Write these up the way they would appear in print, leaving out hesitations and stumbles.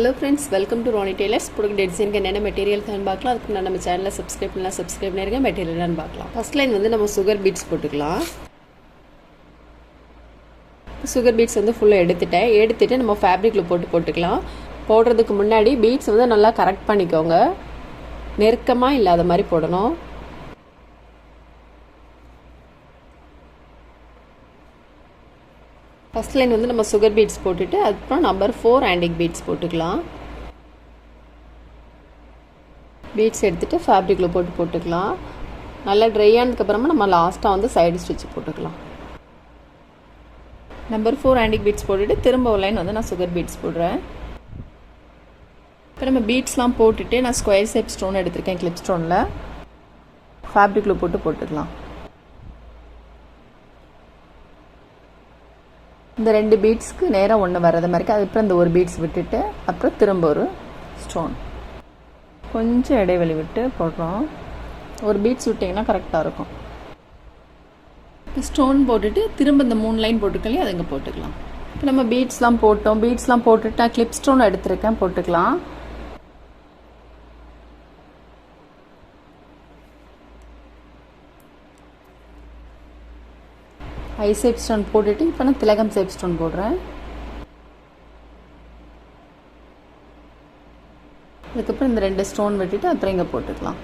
Hello friends, welcome to Ronnie Tailors. Product design என்ன material தான் பார்க்கலாம். அதுக்கு நான் நம்ம சேனலை சப்ஸ்கிரைப் பண்ணிருங்க. மெட்டீரியல் தான் பார்க்கலாம். ஃபர்ஸ்ட் லைன் வந்து நம்ம சுகர் பீட்ஸ் போட்டுக்கலாம். சுகர் பீட்ஸ் வந்து ஃபுல்லாக எடுத்துட்டு நம்ம ஃபேப்ரிக்கில் போட்டுக்கலாம். போடுறதுக்கு முன்னாடி பீட்ஸ் வந்து நல்லா கரெக்ட் பண்ணிக்கோங்க. நெருக்கமாக இல்லாத மாதிரி போடணும். ஃபர்ஸ்ட் லைன் வந்து நம்ம சுகர் பீட்ஸ் போட்டுட்டு அதுக்கப்புறம் நம்பர் 4 ஆண்டிக் பீட்ஸ் போட்டுக்கலாம். பீட்ஸ் எடுத்துகிட்டு ஃபேப்ரிக்கில் போட்டுக்கலாம். நல்லா ட்ரை ஆனதுக்கப்புறமா நம்ம லாஸ்ட்டாக வந்து சைடு ஸ்டிச் போட்டுக்கலாம். நம்பர் 4 ஆண்டிக் பீட்ஸ் போட்டுட்டு திரும்ப ஒரு லைன் வந்து நான் சுகர் பீட்ஸ் போடுறேன். இப்போ நம்ம பீட்ஸ்லாம் போட்டுட்டு நான் ஸ்கொயர் ஷேப் ஸ்டோன் எடுத்திருக்கேன். கிளிப் ஸ்டோனில் ஃபேப்ரிக்கில் போட்டுக்கலாம். இந்த 2 பீட்ஸ்க்கு நேராக ஒன்று வர்றது மாதிரி அதுக்கப்புறம் இந்த ஒரு பீட்ஸ் விட்டுட்டு அப்புறம் திரும்ப ஒரு ஸ்டோன் கொஞ்சம் இடைவெளி விட்டு போடுறோம். ஒரு பீட்ஸ் விட்டிங்கன்னா கரெக்டாக இருக்கும். இப்போ ஸ்டோன் போட்டுட்டு திரும்ப இந்த 3 லைன் போட்டுக்கலையே அது இங்கே போட்டுக்கலாம். இப்போ நம்ம பீட்ஸ்லாம் போட்டுட்டு நான் கிளிப் ஸ்டோன் எடுத்திருக்கேன். போட்டுக்கலாம். ஐ ஷேப் ஸ்டோன் போட்டுட்டு இப்போ நான் திலகம் ஷேப் ஸ்டோன் போடுறேன். அதுக்கப்புறம் இந்த 2 ஸ்டோன் விட்டுட்டு அப்புறம் இங்கே போட்டுக்கலாம்.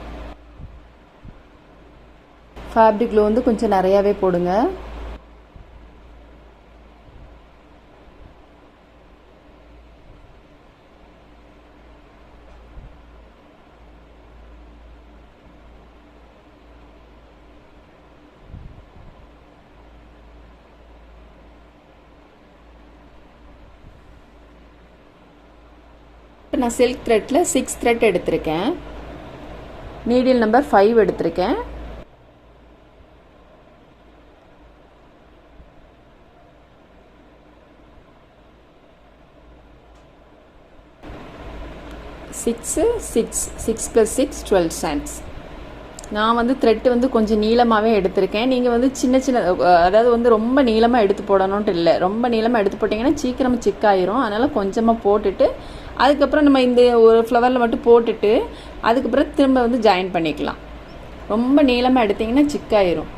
ஃபேப்ரிக்கில் வந்து கொஞ்சம் நிறையாவே போடுங்க. இப்போ நான் சில்க் த்ரெட்டில் 6 த்ரெட் எடுத்திருக்கேன். நீடில் நம்பர் 5 எடுத்திருக்கேன். Six + 6 12 stands. நான் வந்து த்ரெட்டு வந்து கொஞ்சம் நீளமாகவே எடுத்திருக்கேன். நீங்கள் வந்து சின்ன அதாவது வந்து ரொம்ப நீளமாக எடுத்து போடணுன்ட்டு இல்லை. ரொம்ப நீளமாக எடுத்து போட்டிங்கன்னா சீக்கிரமாக சிக்காயிரும். அதனால் கொஞ்சமாக போட்டுட்டு அதுக்கப்புறம் நம்ம இந்த ஒரு ஃப்ளவரில் மட்டும் போட்டுட்டு அதுக்கப்புறம் திரும்ப வந்து ஜாயின் பண்ணிக்கலாம். ரொம்ப நீளமாக எடுத்திங்கன்னா சிக்காயிரும்.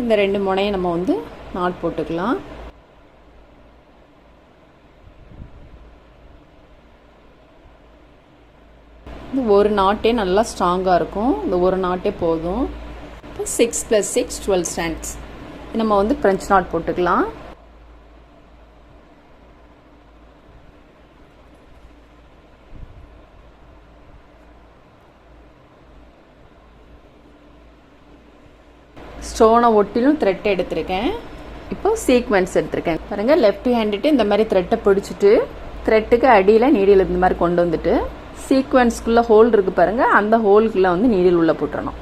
இந்த 2 முனையை நம்ம வந்து நாட் போட்டுக்கலாம். இந்த ஒரு நாட்டே நல்லா ஸ்ட்ராங்காக இருக்கும். இந்த ஒரு நாட்டே போதும். இப்போ 6 + 6 12 ஸ்டாண்ட்ஸ். நம்ம வந்து ஃப்ரெஞ்ச் நாட் போட்டுக்கலாம். ஸ்டோனை ஒட்டிலும் த்ரெட் எடுத்திருக்கேன். இப்போ சீக்வென்ஸ் எடுத்திருக்கேன் பாருங்கள். லெஃப்ட் ஹேண்டுட்டு இந்த மாதிரி த்ரெட்டை பிடிச்சிட்டு த்ரெட்டுக்கு அடியில் நீடில் இந்த மாதிரி கொண்டு வந்துட்டு சீக்வென்ஸ்குள்ளே ஹோல் இருக்குது பாருங்கள். அந்த ஹோலுக்குள்ளே வந்து நீடில் உள்ளே போட்டுறணும்.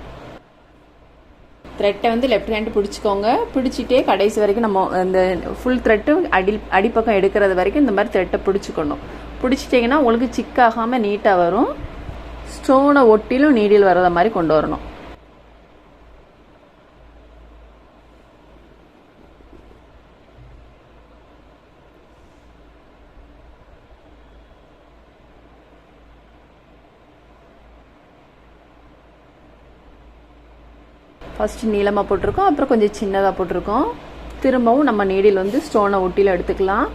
த்ரெட்டை வந்து லெஃப்ட் ஹேண்டு பிடிச்சிக்கோங்க. பிடிச்சிட்டே கடைசி வரைக்கும் நம்ம இந்த ஃபுல் த்ரெட்டு அடிப்பக்கம் எடுக்கிறது வரைக்கும் இந்த மாதிரி த்ரெட்டை பிடிச்சிக்கணும். பிடிச்சிட்டிங்கன்னா உங்களுக்கு சிக்காகாமல் நீட்டாக வரும். ஸ்டோனை ஒட்டிலும் நீடில் வர்றத மாதிரி கொண்டு வரணும். ஃபஸ்ட்டு நீளமாக போட்டிருக்கோம், அப்புறம் கொஞ்சம் சின்னதாக போட்டிருக்கோம். திரும்பவும் நம்ம நீடில் வந்து ஸ்டோனை ஒட்டியில் எடுத்துக்கலாம்.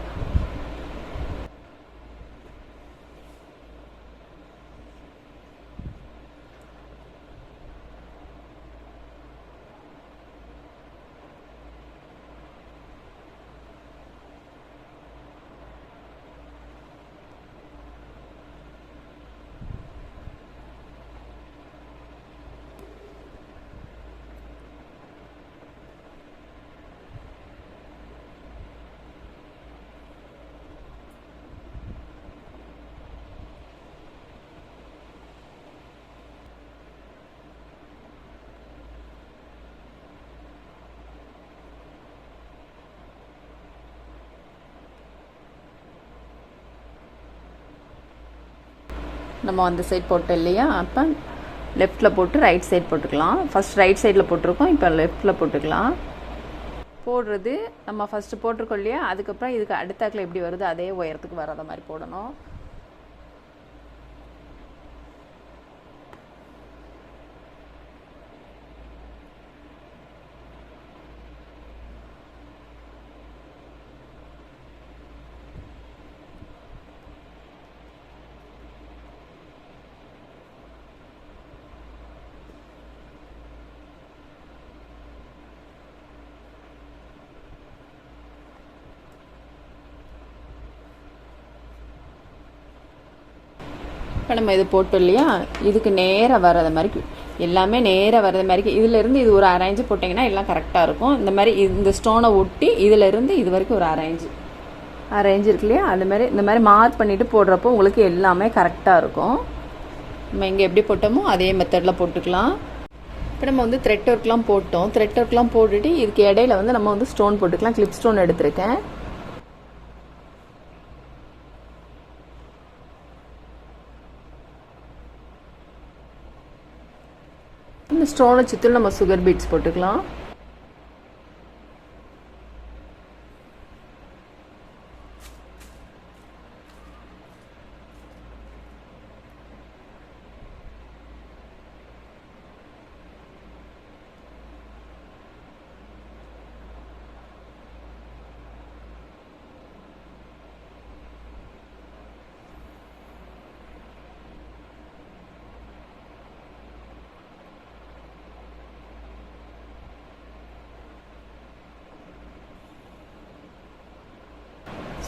நம்ம அந்த சைட் போட்டோம் இல்லையா, அப்போ லெஃப்ட்டில் போட்டு ரைட் சைட் போட்டுக்கலாம். ஃபஸ்ட் ரைட் சைடில் போட்டிருக்கோம், இப்போ லெஃப்ட்டில் போட்டுக்கலாம். போடுறது நம்ம ஃபஸ்ட்டு போட்டிருக்கோம் இல்லையா, அதுக்கப்புறம் இதுக்கு அடுத்தாக்கில் எப்படி வருது அதே உயரத்துக்கு வராத மாதிரி போடணும். இப்போ நம்ம இது போட்டோம் இல்லையா, இதுக்கு நேராக வர்றது மாதிரி எல்லாமே நேராக வர்றது மாதிரி இதிலேருந்து இது ஒரு அரேஞ்சு போட்டிங்கன்னா எல்லாம் கரெக்டாக இருக்கும். இந்த மாதிரி இந்த ஸ்டோனை ஒட்டி இதிலேருந்து இது வரைக்கும் ஒரு அரேஞ்சு இருக்கு இல்லையா, அந்த மாதிரி இந்த மாதிரி மார்க் பண்ணிவிட்டு போடுறப்போ உங்களுக்கு எல்லாமே கரெக்டாக இருக்கும். நம்ம இங்கே எப்படி போட்டோமோ அதே மெத்தடில் போட்டுக்கலாம். இப்போ நம்ம வந்து த்ரெட் ஒர்க்லாம் போட்டோம். த்ரெட் ஒர்க்லாம் போட்டுட்டு இதுக்கு இடையில வந்து நம்ம வந்து ஸ்டோன் போட்டுக்கலாம். கிளிப் ஸ்டோன் எடுத்திருக்கேன். இந்த ஸ்டோனை சுற்றி நம்ம சுகர் பீட்ஸ் போட்டுக்கலாம்.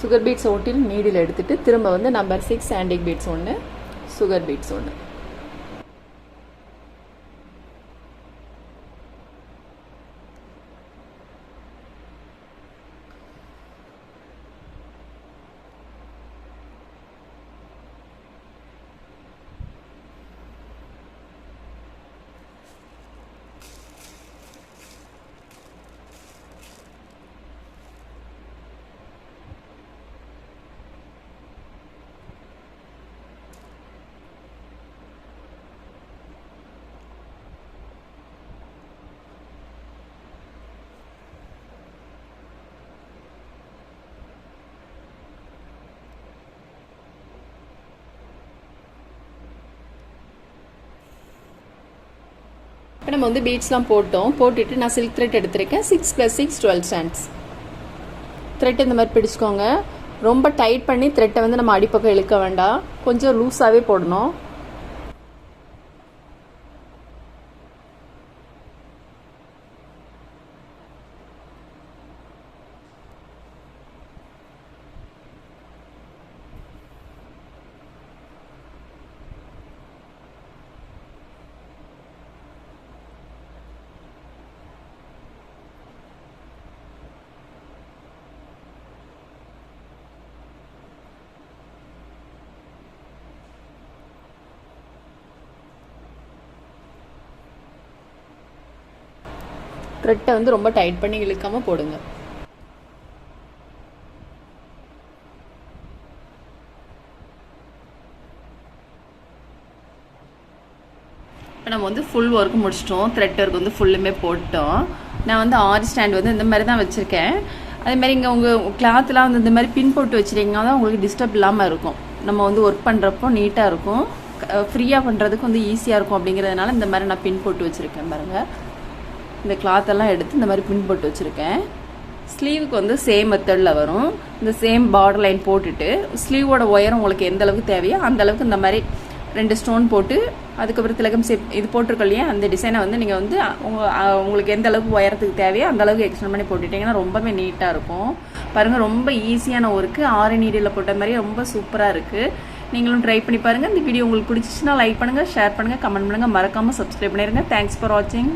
சுகர் பீட்ஸ் ஒட்டி நீடில் எடுத்துட்டு திரும்ப வந்து நம்பர் 6 ஆன்டிக் பீட்ஸ் ஒன்று, சுகர் பீட்ஸ் ஒன்று. இப்போ நம்ம வந்து பீட்ஸ்லாம் போட்டுட்டு நான் சில்க் த்ரெட் எடுத்திருக்கேன். 6 + 6 12 ஸ்டாண்ட்ஸ் த்ரெட் இந்த மாதிரி பிடிச்சிக்கோங்க. ரொம்ப டைட் பண்ணி த்ரெட்டை வந்து நம்ம அடிப்பக்கம் இழுக்க வேண்டாம், கொஞ்சம் லூஸாகவே போடணும். த்ரெட்டை வந்து ரொம்ப டைட் பண்ணி இழுக்காமல் போடுங்க. இப்போ நம்ம வந்து ஃபுல் ஒர்க் முடிச்சிட்டோம். த்ரெட் ஒர்க் வந்து ஃபுல்லுமே போட்டோம். நான் வந்து 6 ஸ்டாண்ட் வந்து இந்த மாதிரி தான் வச்சுருக்கேன். அதேமாதிரி இங்கே உங்கள் கிளாத்லாம் வந்து இந்த மாதிரி பின் போட்டு வச்சுருக்கீங்கன்னா தான் உங்களுக்கு டிஸ்டர்ப் இல்லாமல் இருக்கும். நம்ம வந்து ஒர்க் பண்ணுறப்போ நீட்டாக இருக்கும், ஃப்ரீயாக பண்ணுறதுக்கு வந்து ஈஸியாக இருக்கும். அப்படிங்கிறதுனால இந்த மாதிரி நான் பின் போட்டு வச்சுருக்கேன் பாருங்கள். இந்த கிளாத்தெல்லாம் எடுத்து இந்த மாதிரி பின் போட்டு வச்சுருக்கேன். ஸ்லீவுக்கு வந்து சேம் மெத்தடில் வரும். இந்த சேம் பார்டர் லைன் போட்டுட்டு ஸ்லீவோட உயரம் உங்களுக்கு எந்த அளவுக்கு தேவையோ அந்த அளவுக்கு இந்த மாதிரி 2 ஸ்டோன் போட்டு அதுக்கப்புறம் திலகம் சேப் இது போட்டிருக்கோம் இல்லையா, அந்த டிசைனை வந்து நீங்கள் வந்து உங்களுக்கு எந்த அளவுக்கு உயரத்துக்கு தேவையோ அந்த அளவுக்கு எக்ஸ்டெண்ட் பண்ணி போட்டுட்டிங்கன்னா ரொம்பவே நீட்டாக இருக்கும். பாருங்கள், ரொம்ப ஈஸியான ஒர்க்கு, 6 நீடில் போட்ட மாதிரி ரொம்ப சூப்பராக இருக்குது. நீங்களும் ட்ரை பண்ணி பாருங்கள். இந்த வீடியோ உங்களுக்கு பிடிச்சிச்சுன்னா லைக் பண்ணுங்கள், ஷேர் பண்ணுங்கள், கமெண்ட் பண்ணுங்கள், மறக்காமல் சப்ஸ்கிரைப் பண்ணிடுங்க. தேங்க்ஸ் ஃபார் வாட்சிங்.